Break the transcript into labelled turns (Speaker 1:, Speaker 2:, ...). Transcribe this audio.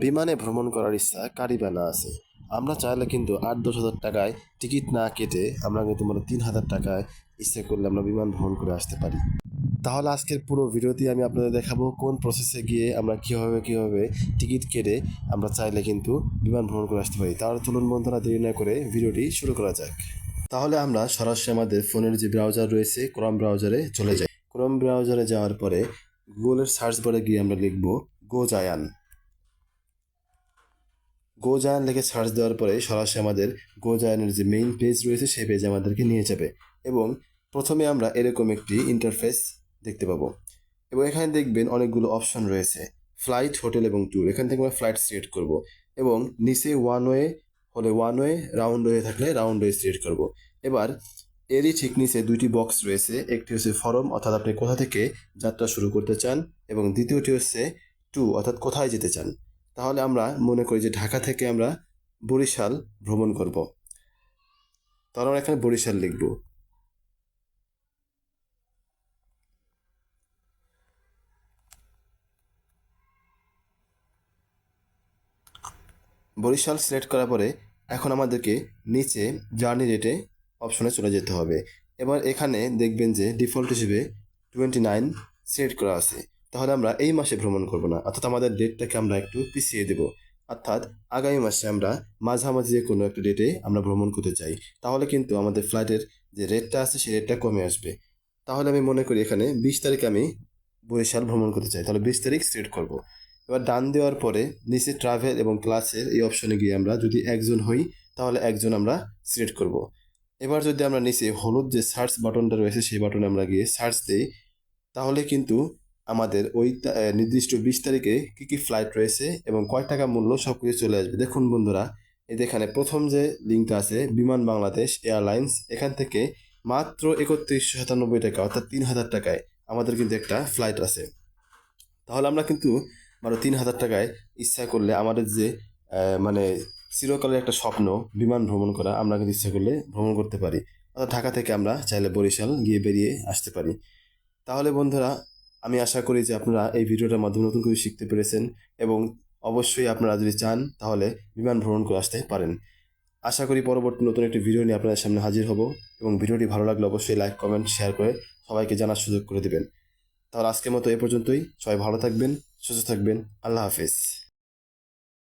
Speaker 1: বিমানে ভ্রমণ করার ইচ্ছা কারই বা না আছে। আমরা চাইলে কিন্তু ৮-১০ হাজার টাকায় টিকিট না কেটে আমরা কিন্তু ৩,০০০ টাকায় ইচ্ছে করলে আমরা বিমান ভ্রমণ করে আসতে পারি। তাহলে আজকের পুরো ভিডিওটি আমি আপনাদের দেখাবো কোন প্রসেসে গিয়ে আমরা কীভাবে টিকিট কেটে আমরা চাইলে কিন্তু বিমান ভ্রমণ করে আসতে পারি। তাহলে চলুন বন্ধুরা, দেরি না করে ভিডিওটি শুরু করা যাক। তাহলে আমরা সরাসরি আমাদের ফোনের যে ব্রাউজার রয়েছে ক্রোম ব্রাউজারে চলে যাই। ক্রোম ব্রাউজারে যাওয়ার পরে গুগলের সার্চ বারে গিয়ে আমরা লিখব গোজায়ান। গোজায়ান লিখে সার্চ দেওয়ার পরে সরাসরি আমাদের গোজায়ানের যে মেইন পেজ রয়েছে সেই পেজে আমাদেরকে নিয়ে যাবে এবং প্রথমে আমরা এরকম একটি ইন্টারফেস দেখতে পাবো এবং এখানে দেখবেন অনেকগুলো অপশন রয়েছে, ফ্লাইট, হোটেল এবং ট্যুর। এখান থেকে আমরা ফ্লাইট সিলেক্ট করব এবং নিচে ওয়ান ওয়ে হলে ওয়ান ওয়ে, রাউন্ড ওয়ে থাকলে রাউন্ড ওয়ে সিলেক্ট করব। এবার এরই ঠিক নিচে দুইটি বক্স রয়েছে, একটি হচ্ছে ফরম অর্থাৎ আপনি কোথা থেকে যাত্রা শুরু করতে চান এবং দ্বিতীয়টি হচ্ছে টু অর্থাৎ কোথায় যেতে চান। তাহলে আমরা মনে করি যে ঢাকা থেকে আমরা বরিশাল ভ্রমণ করব, তাহলে আমরা এখানে বরিশাল লিখব। বরিশাল সিলেক্ট করার পরে এখন আমাদেরকে নিচে জার্নি রেটে অপশনে চলে যেতে হবে। এবার এখানে দেখবেন যে ডিফল্ট হিসেবে 29 সিলেক্ট করা আছে। তাহলে আমরা এই মাসে ভ্রমণ করব না, অর্থাৎ আমাদের ডেটটাকে আমরা একটু পিছিয়ে দেব, অর্থাৎ আগামী মাসে আমরা মাঝামাঝি যে কোনো একটা ডেটে আমরা ভ্রমণ করতে চাই। তাহলে কিন্তু আমাদের ফ্লাইটের যে রেটটা আছে সেই রেটটা কমে আসবে। তাহলে আমি মনে করি এখানে 20 তারিখে আমি বরিশাল ভ্রমণ করতে চাই, তাহলে 20 তারিখ সিলেক্ট করব। এবার ডান দেওয়ার পরে নিচে ট্রাভেল এবং ক্লাসের এই অপশনে গিয়ে আমরা যদি একজন হই তাহলে একজন আমরা সিলেক্ট করব। এবার যদি আমরা নিচে হলুদ যে সার্চ বাটনটা রয়েছে সেই বাটনে আমরা গিয়ে সার্চ দিই, তাহলে কিন্তু আমাদের ওই নির্দিষ্ট 20 তারিখে কী কী ফ্লাইট রয়েছে এবং কয় টাকা মূল্য সব কিছু চলে আসবে। দেখুন বন্ধুরা, এখানে প্রথম যে লিঙ্কটা আছে বিমান বাংলাদেশ এয়ারলাইন্স, এখান থেকে মাত্র ৩১৯৯ টাকা অর্থাৎ ৩,০০০ টাকায় আমাদের কিন্তু একটা ফ্লাইট আছে। তাহলে আমরা কিন্তু ৩,০০০ টাকায় ইচ্ছা করলে আমাদের যে মানে চিরকালের একটা স্বপ্ন বিমান ভ্রমণ করা, আমরা কিন্তু ইচ্ছা করলে ভ্রমণ করতে পারি, অর্থাৎ ঢাকা থেকে আমরা চাইলে বরিশাল গিয়ে বেরিয়ে আসতে পারি। তাহলে বন্ধুরা, আমি আশা করি যে আপনারা এই ভিডিওটার মাধ্যমে নতুন কিছু শিখতে পেরেছেন এবং অবশ্যই আপনারা যদি চান তাহলে বিমান ভ্রমণ করে আসতে পারেন। আশা করি পরবর্তী নতুন একটি ভিডিও নিয়ে আপনাদের সামনে হাজির হব এবং ভিডিওটি ভালো লাগলে অবশ্যই লাইক, কমেন্ট, শেয়ার করে সবাইকে জানার সুযোগ করে দেবেন। তাহলে আজকের মতো এ পর্যন্তই। সবাই ভালো থাকবেন, সুস্থ থাকবেন। আল্লাহ হাফেজ।